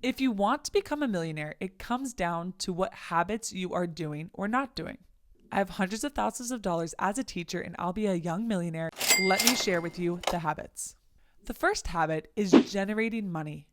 If you want to become a millionaire, it comes down to what habits you are doing or not doing. I have hundreds of thousands of dollars as a teacher and I'll be a young millionaire. Let me share with you the habits. The first habit is generating money.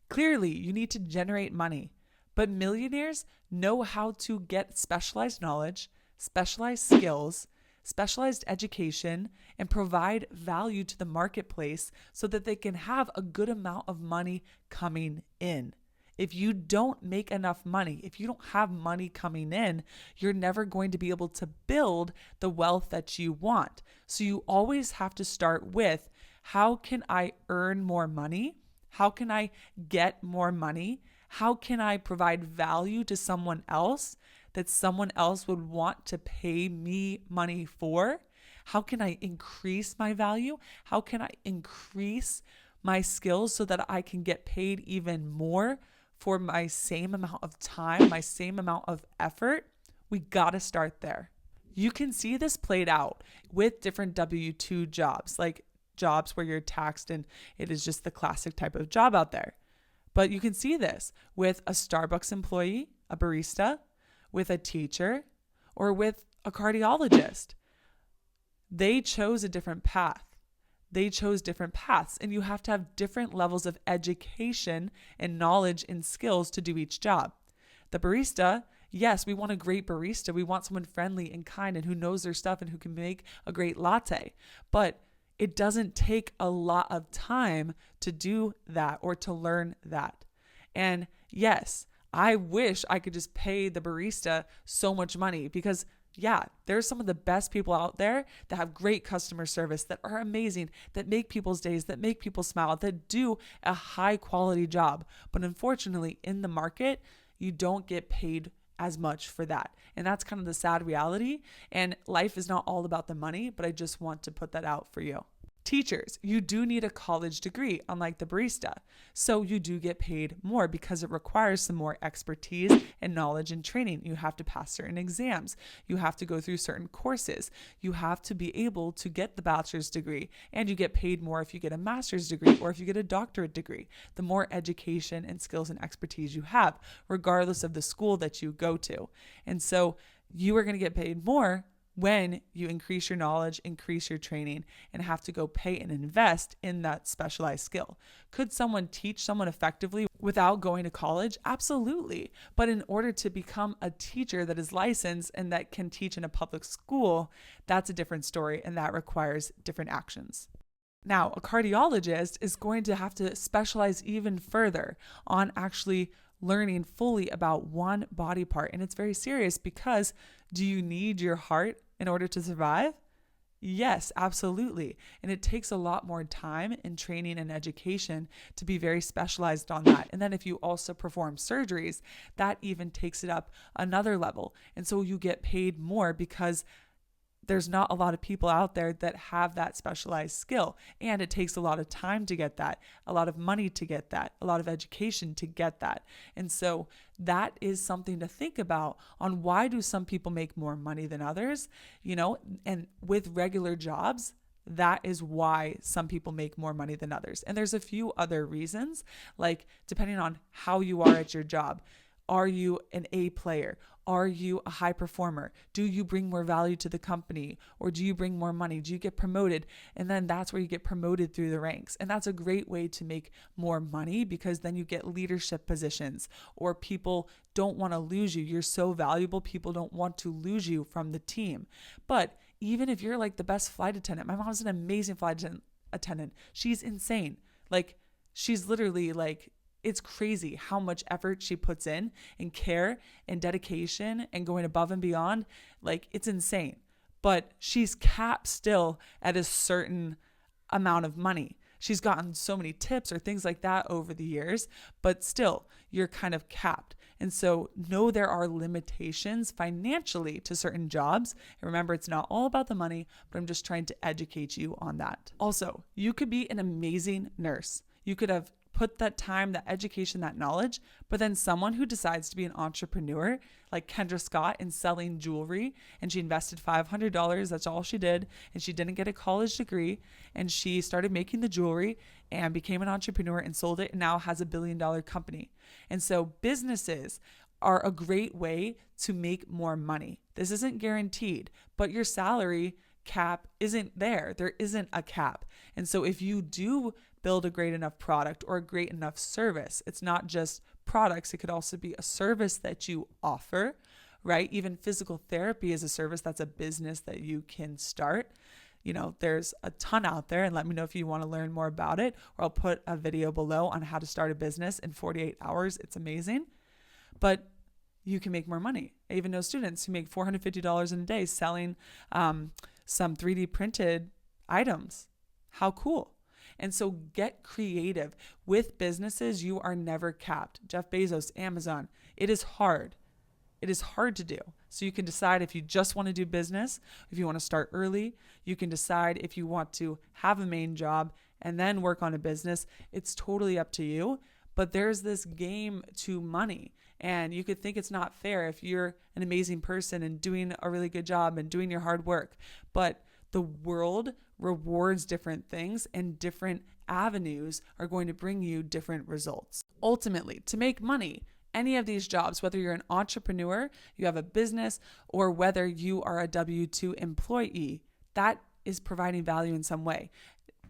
Clearly, you need to generate money, but millionaires know how to get specialized knowledge, specialized skills, specialized education, and provide value to the marketplace so that they can have a good amount of money coming in. If you don't make enough money, if you don't have money coming in, you're never going to be able to build the wealth that you want. So you always have to start with, how can I earn more money? How can I get more money? How can I provide value to someone else that someone else would want to pay me money for? How can I increase my value? How can I increase my skills so that I can get paid even more for my same amount of time, my same amount of effort? We gotta start there. You can see this played out with different W-2 jobs, like jobs where you're taxed and it is just the classic type of job out there. But you can see this with a Starbucks employee, a barista, with a teacher, or with a cardiologist. They chose a different path. They chose different paths, and you have to have different levels of education and knowledge and skills to do each job. The barista, yes, we want a great barista. We want someone friendly and kind and who knows their stuff and who can make a great latte. But it doesn't take a lot of time to do that or to learn that. And yes, I wish I could just pay the barista so much money because yeah, there's some of the best people out there that have great customer service, that are amazing, that make people's days, that make people smile, that do a high quality job. But unfortunately, in the market, you don't get paid as much for that. And that's kind of the sad reality. And life is not all about the money, but I just want to put that out for you. Teachers, you do need a college degree, unlike the barista. So you do get paid more because it requires some more expertise and knowledge and training. You have to pass certain exams. You have to go through certain courses. You have to be able to get the bachelor's degree, and you get paid more if you get a master's degree or if you get a doctorate degree. The more education and skills and expertise you have, regardless of the school that you go to. And so you are going to get paid more when you increase your knowledge, increase your training, and have to go pay and invest in that specialized skill. Could someone teach someone effectively without going to college? Absolutely. But in order to become a teacher that is licensed and that can teach in a public school, that's a different story, and that requires different actions. Now, a cardiologist is going to have to specialize even further on actually learning fully about one body part. And it's very serious because do you need your heart in order to survive? Yes, absolutely. And it takes a lot more time and training and education to be very specialized on that. And then if you also perform surgeries, that even takes it up another level. And so you get paid more because there's not a lot of people out there that have that specialized skill. And it takes a lot of time to get that, a lot of money to get that, a lot of education to get that. And so that is something to think about on why do some people make more money than others, and with regular jobs, that is why some people make more money than others. And there's a few other reasons, like depending on how you are at your job. Are you an A player? Are you a high performer? Do you bring more value to the company? Or do you bring more money? Do you get promoted? And then that's where you get promoted through the ranks. And that's a great way to make more money because then you get leadership positions or people don't want to lose you. You're so valuable, people don't want to lose you from the team. But even if you're like the best flight attendant, my mom's an amazing flight attendant. She's insane. Like she's literally like, it's crazy how much effort she puts in and care and dedication and going above and beyond. Like it's insane, but she's capped still at a certain amount of money. She's gotten so many tips or things like that over the years, but still you're kind of capped. And so know there are limitations financially to certain jobs. And remember, it's not all about the money, but I'm just trying to educate you on that. Also, you could be an amazing nurse. You could have put that time, that education, that knowledge. But then someone who decides to be an entrepreneur, like Kendra Scott, in selling jewelry, and she invested $500. That's all she did. And she didn't get a college degree. And she started making the jewelry and became an entrepreneur and sold it and now has a $1 billion company. And so businesses are a great way to make more money. This isn't guaranteed, but your salary cap isn't there. There isn't a cap. And so if you do build a great enough product or a great enough service, it's not just products, it could also be a service that you offer, right? Even physical therapy is a service. That's a business that you can start. There's a ton out there, and let me know if you want to learn more about it, or I'll put a video below on how to start a business in 48 hours. It's amazing, but you can make more money. I even know students who make $450 in a day selling some 3D printed items. How cool. And so get creative. With businesses, you are never capped. Jeff Bezos, Amazon, it is hard. It is hard to do. So you can decide if you just want to do business, if you want to start early. You can decide if you want to have a main job and then work on a business. It's totally up to you. But there's this game to money. And you could think it's not fair if you're an amazing person and doing a really good job and doing your hard work. But the world rewards different things, and different avenues are going to bring you different results. Ultimately, to make money, any of these jobs, whether you're an entrepreneur, you have a business, or whether you are a W-2 employee, that is providing value in some way.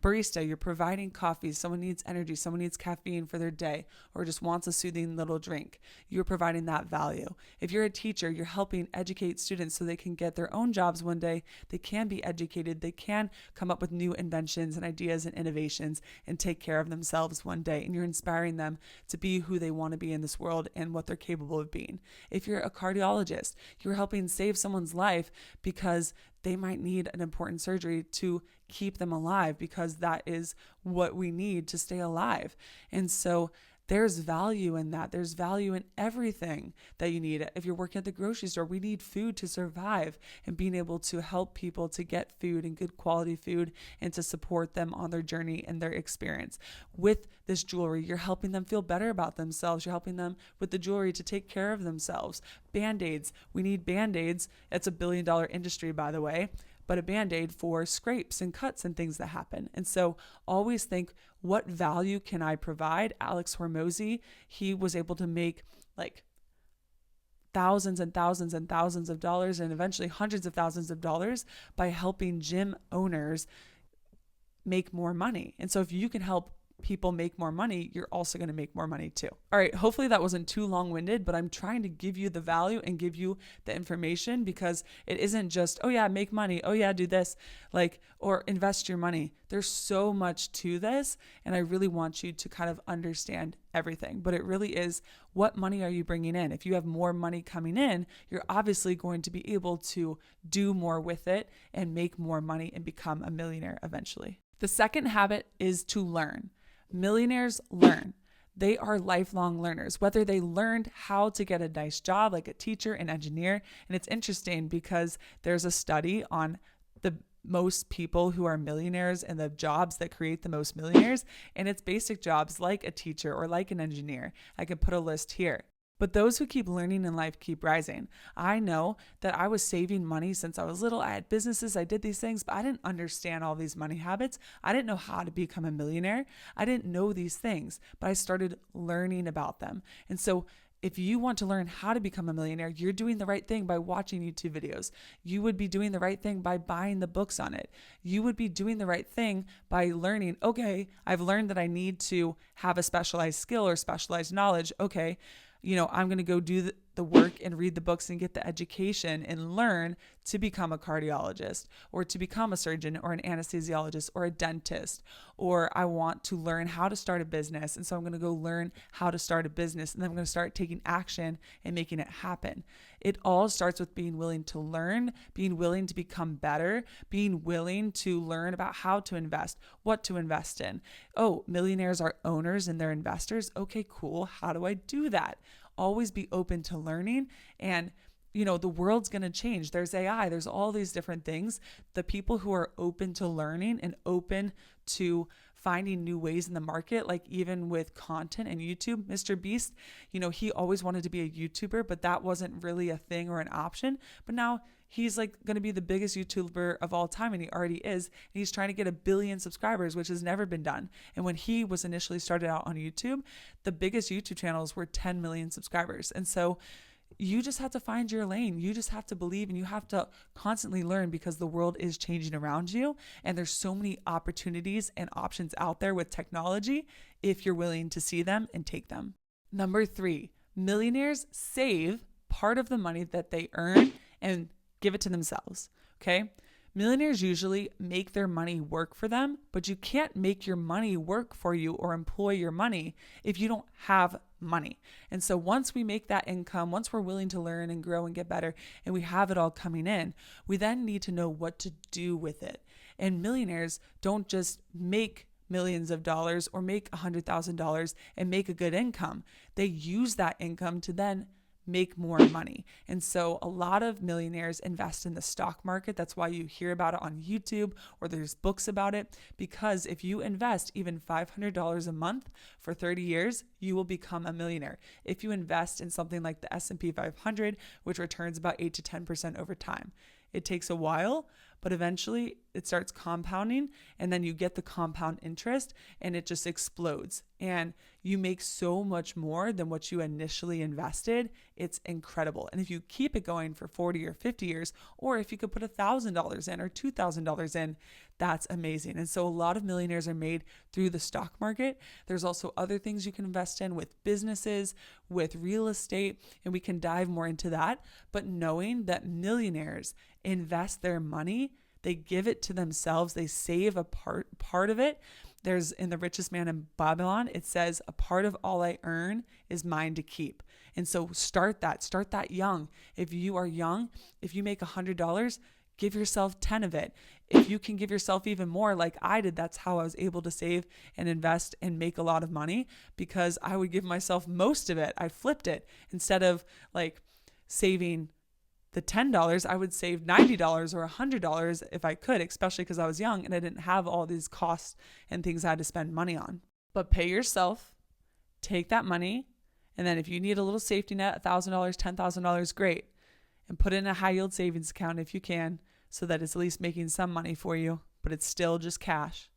Barista, you're providing coffee. Someone needs energy. Someone needs caffeine for their day, or just wants a soothing little drink. You're providing that value. If you're a teacher, you're helping educate students so they can get their own jobs one day. They can be educated. They can come up with new inventions and ideas and innovations and take care of themselves one day. And you're inspiring them to be who they want to be in this world and what they're capable of being. If you're a cardiologist, you're helping save someone's life because they might need an important surgery to keep them alive, because that is what we need to stay alive. And so there's value in that. There's value in everything that you need. If you're working at the grocery store, we need food to survive, and being able to help people to get food and good quality food and to support them on their journey and their experience. With this jewelry, you're helping them feel better about themselves. You're helping them with the jewelry to take care of themselves. Band-Aids. We need Band-Aids. It's $1 billion industry, by the way, but a Band-Aid for scrapes and cuts and things that happen. And so always think, what value can I provide? Alex Hormozy, he was able to make like thousands and thousands and thousands of dollars, and eventually hundreds of thousands of dollars, by helping gym owners make more money. And so if you can help people make more money, you're also going to make more money too. All right, hopefully that wasn't too long-winded, but I'm trying to give you the value and give you the information, because it isn't just, oh yeah, make money, oh yeah, do this, or invest your money. There's so much to this, and I really want you to kind of understand everything. But it really is, what money are you bringing in? If you have more money coming in, you're obviously going to be able to do more with it and make more money and become a millionaire eventually. The second habit is to learn. Millionaires learn. They are lifelong learners, whether they learned how to get a nice job like a teacher, an engineer. And it's interesting because there's a study on the most people who are millionaires and the jobs that create the most millionaires. And it's basic jobs like a teacher or like an engineer. I could put a list here. But those who keep learning in life keep rising. I know that I was saving money since I was little. I had businesses, I did these things, but I didn't understand all these money habits. I didn't know how to become a millionaire. I didn't know these things, but I started learning about them. And so if you want to learn how to become a millionaire, you're doing the right thing by watching YouTube videos. You would be doing the right thing by buying the books on it. You would be doing the right thing by learning, okay, I've learned that I need to have a specialized skill or specialized knowledge. Okay, I'm going to go do the work and read the books and get the education and learn to become a cardiologist, or to become a surgeon or an anesthesiologist or a dentist, or I want to learn how to start a business. And so I'm going to go learn how to start a business, and then I'm going to start taking action and making it happen. It all starts with being willing to learn, being willing to become better, being willing to learn about how to invest, what to invest in. Oh, millionaires are owners and they're investors. Okay, cool. How do I do that? Always be open to learning. And the world's going to change. There's AI, there's all these different things. The people who are open to learning and open to finding new ways in the market, like even with content and YouTube. Mr. Beast, he always wanted to be a YouTuber, but that wasn't really a thing or an option. But now he's like going to be the biggest YouTuber of all time, and he already is. And he's trying to get 1 billion subscribers, which has never been done. And when he was initially started out on YouTube, the biggest YouTube channels were 10 million subscribers. And so you just have to find your lane. You just have to believe, and you have to constantly learn, because the world is changing around you. And there's so many opportunities and options out there with technology if you're willing to see them and take them. Number 3, millionaires save part of the money that they earn and give it to themselves. Okay. Millionaires usually make their money work for them, but you can't make your money work for you or employ your money if you don't have money. And so once we make that income, once we're willing to learn and grow and get better, and we have it all coming in, we then need to know what to do with it. And millionaires don't just make millions of dollars or make $100,000 and make a good income. They use that income to then make more money. And so a lot of millionaires invest in the stock market. That's why you hear about it on YouTube, or there's books about it, because if you invest even $500 a month for 30 years, you will become a millionaire. If you invest in something like the S&P 500, which returns about 8 to 10% over time. It takes a while, but eventually it starts compounding, and then you get the compound interest, and it just explodes. And you make so much more than what you initially invested. It's incredible. And if you keep it going for 40 or 50 years, or if you could put $1,000 in or $2,000 in, that's amazing. And so a lot of millionaires are made through the stock market. There's also other things you can invest in with businesses, with real estate, and we can dive more into that. But knowing that millionaires invest their money, they give it to themselves, they save a part of it. There's in The Richest Man in Babylon, it says, a part of all I earn is mine to keep. And so start that young. If you are young, if you make $100, give yourself 10 of it. If you can give yourself even more, like I did, that's how I was able to save and invest and make a lot of money, because I would give myself most of it. I flipped it. Instead of like saving the $10, I would save $90 or $100 if I could, especially because I was young and I didn't have all these costs and things I had to spend money on. But pay yourself, take that money, and then if you need a little safety net, $1,000, $10,000, great. And put it in a high yield savings account if you can, so that it's at least making some money for you, but it's still just cash.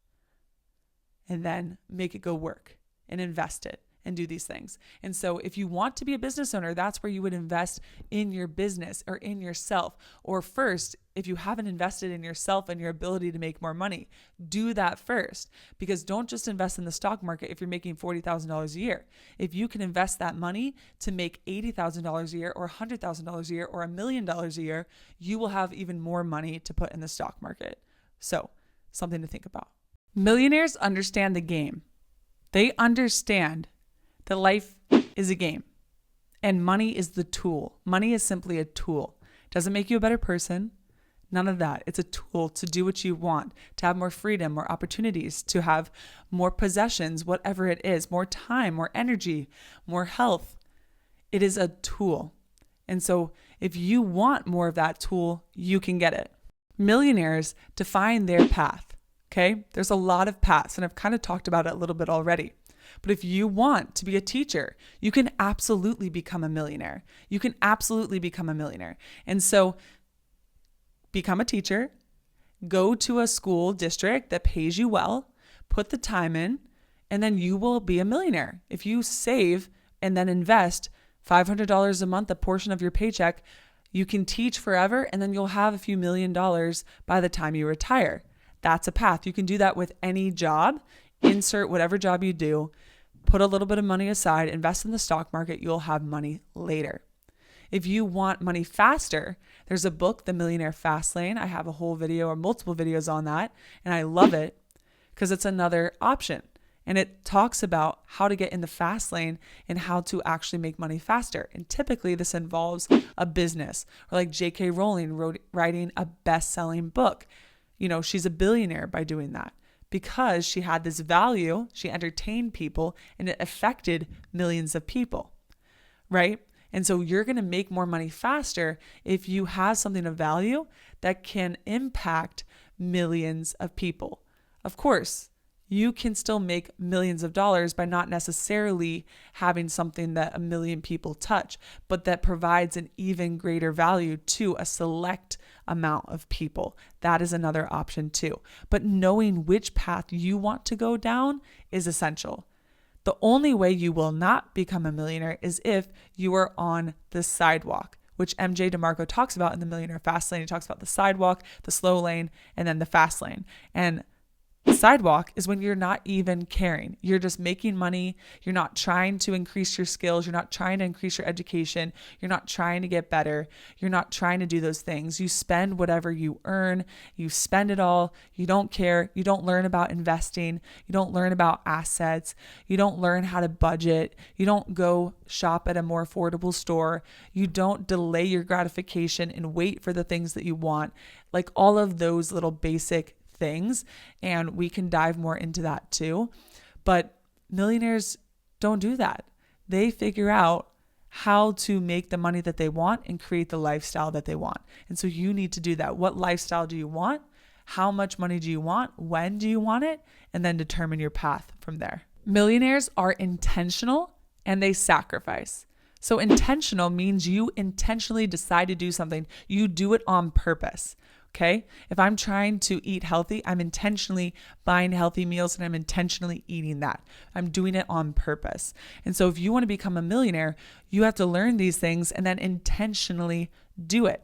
And then make it go work and invest it and do these things. And so if you want to be a business owner, that's where you would invest in your business or in yourself. Or first, if you haven't invested in yourself and your ability to make more money, do that first. Because don't just invest in the stock market if you're making $40,000 a year. If you can invest that money to make $80,000 a year or $100,000 a year or $1 million a year, you will have even more money to put in the stock market. So, something to think about. Millionaires understand the game. They understand that life is a game and money is the tool. Money is simply a tool. It doesn't make you a better person. None of that. It's a tool to do what you want, to have more freedom, more opportunities, to have more possessions, whatever it is, more time, more energy, more health. It is a tool. And so if you want more of that tool, you can get it. Millionaires define their path. Okay. There's a lot of paths, and I've kind of talked about it a little bit already. But if you want to be a teacher, you can absolutely become a millionaire. You can absolutely become a millionaire. And so become a teacher, go to a school district that pays you well, put the time in, and then you will be a millionaire. If you save and then invest $500 a month, a portion of your paycheck, you can teach forever, and then you'll have a few $1,000,000 by the time you retire. That's a path. You can do that with any job. Insert whatever job you do, put a little bit of money aside, invest in the stock market, you'll have money later. If you want money faster, there's a book, The Millionaire Fast Lane. I have a whole video or multiple videos on that, and I love it because it's another option. And it talks about how to get in the fast lane and how to actually make money faster. And typically this involves a business, or like J.K. Rowling writing a best-selling book. She's a billionaire by doing that. Because she had this value, she entertained people, and it affected millions of people, right? And so you're going to make more money faster if you have something of value that can impact millions of people. Of course, You can still make millions of dollars by not necessarily having something that a million people touch, but that provides an even greater value to a select amount of people. That is another option too. But knowing which path you want to go down is essential. The only way you will not become a millionaire is if you are on the sidewalk, which MJ DeMarco talks about in the Millionaire Fast Lane. He talks about the sidewalk, the slow lane, and then the fast lane. And the sidewalk is when you're not even caring. You're just making money. You're not trying to increase your skills. You're not trying to increase your education. You're not trying to get better. You're not trying to do those things. You spend whatever you earn. You spend it all. You don't care. You don't learn about investing. You don't learn about assets. You don't learn how to budget. You don't go shop at a more affordable store. You don't delay your gratification and wait for the things that you want. Like all of those little basic things, and we can dive more into that too. But millionaires don't do that. They figure out how to make the money that they want and create the lifestyle that they want. And so you need to do that. What lifestyle do you want? How much money do you want? When do you want it? And then determine your path from there. Millionaires are intentional and they sacrifice. So intentional means you intentionally decide to do something. You do it on purpose. Okay. If I'm trying to eat healthy, I'm intentionally buying healthy meals and I'm intentionally eating that. I'm doing it on purpose. And so if you want to become a millionaire, you have to learn these things and then intentionally do it.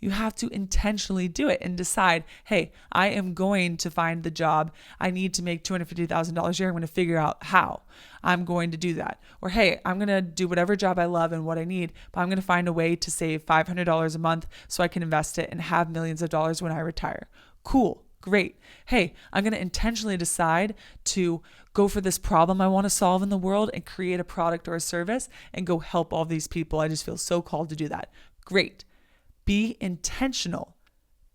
You have to intentionally do it and decide, hey, I am going to find the job. I need to make $250,000 a year. I'm going to figure out how I'm going to do that. Or, hey, I'm going to do whatever job I love and what I need, but I'm going to find a way to save $500 a month so I can invest it and have millions of dollars when I retire. Cool. Great. Hey, I'm going to intentionally decide to go for this problem I want to solve in the world and create a product or a service and go help all these people. I just feel so called to do that. Great. Be intentional.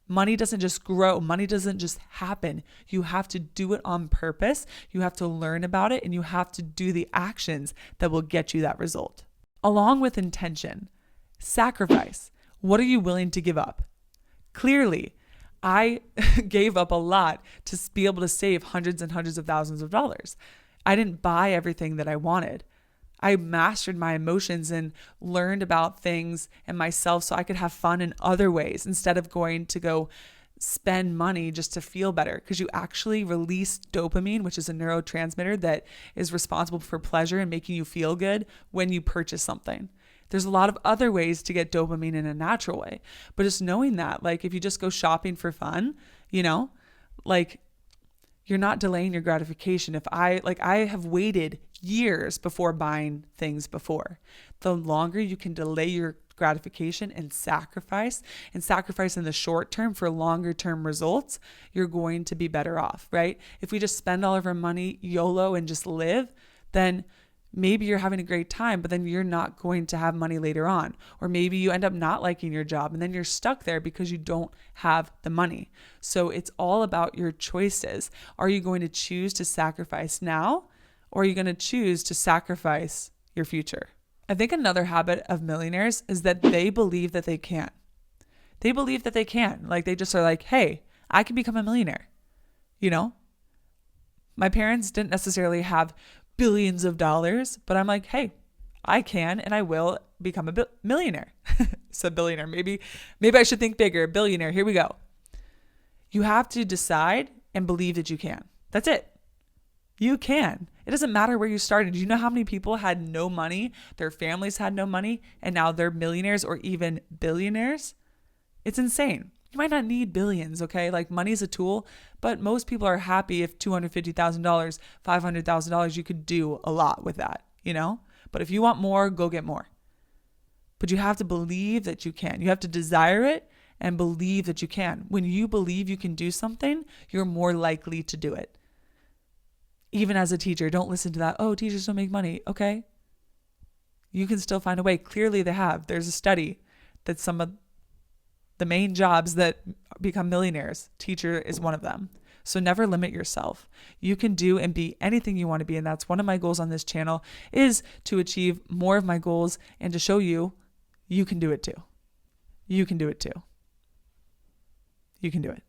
Money doesn't just grow. Money doesn't just happen. You have to do it on purpose. You have to learn about it and you have to do the actions that will get you that result. Along with intention, sacrifice. What are you willing to give up? Clearly, I gave up a lot to be able to save hundreds and hundreds of thousands of dollars. I didn't buy everything that I wanted. I mastered my emotions and learned about things and myself so I could have fun in other ways instead of going to go spend money just to feel better, because you actually release dopamine, which is a neurotransmitter that is responsible for pleasure and making you feel good when you purchase something. There's a lot of other ways to get dopamine in a natural way, but just knowing that, like if you just go shopping for fun, like you're not delaying your gratification. I have waited years before buying things before. The longer you can delay your gratification and sacrifice in the short term for longer term results, you're going to be better off, right? If we just spend all of our money YOLO and just live, then maybe you're having a great time, but then you're not going to have money later on. Or maybe you end up not liking your job and then you're stuck there because you don't have the money. So it's all about your choices. Are you going to choose to sacrifice now, or are you going to choose to sacrifice your future? I think another habit of millionaires is that they believe that they can. They believe that they can. Like they just are like, hey, I can become a millionaire. My parents didn't necessarily have billions of dollars, but I'm like, hey, I can and I will become a millionaire. So billionaire, maybe I should think bigger. Billionaire, here we go. You have to decide and believe that you can. That's it. You can. It doesn't matter where you started. Do you know how many people had no money? Their families had no money and now they're millionaires or even billionaires? It's insane. You might not need billions, okay? Like money's a tool, but most people are happy if $250,000, $500,000, you could do a lot with that, But if you want more, go get more. But you have to believe that you can. You have to desire it and believe that you can. When you believe you can do something, you're more likely to do it. Even as a teacher, don't listen to that. Oh, teachers don't make money. Okay. You can still find a way. Clearly they have. There's a study that some of the main jobs that become millionaires, teacher is one of them. So never limit yourself. You can do and be anything you want to be. And that's one of my goals on this channel, is to achieve more of my goals and to show you, you can do it too. You can do it too. You can do it.